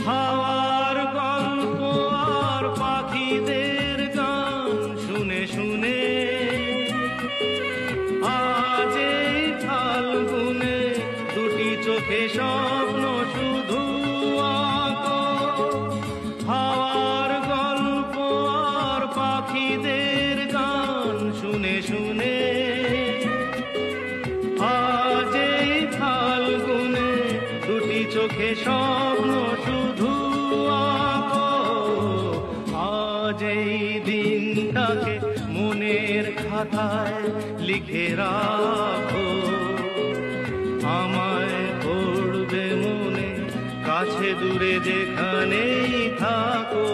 হাওয়ার গল্প আর পাখিদের গান শুনে শুনে আজ এই ফাল্গুনে দুটি চোখে স্বপ্ন শুধু আঁকো। হাওয়ার গল্প আর পাখিদের গান শুনে শুনে আজ এই ফাল্গুনে দুটি চোখে স্বপ্ন শুধু আঁকো। আজ এই দিনটাকে মনের খাতায় লিখে রাখো, আমায় পড়বে মনে কাছে দূরে যেখানেই থাকো।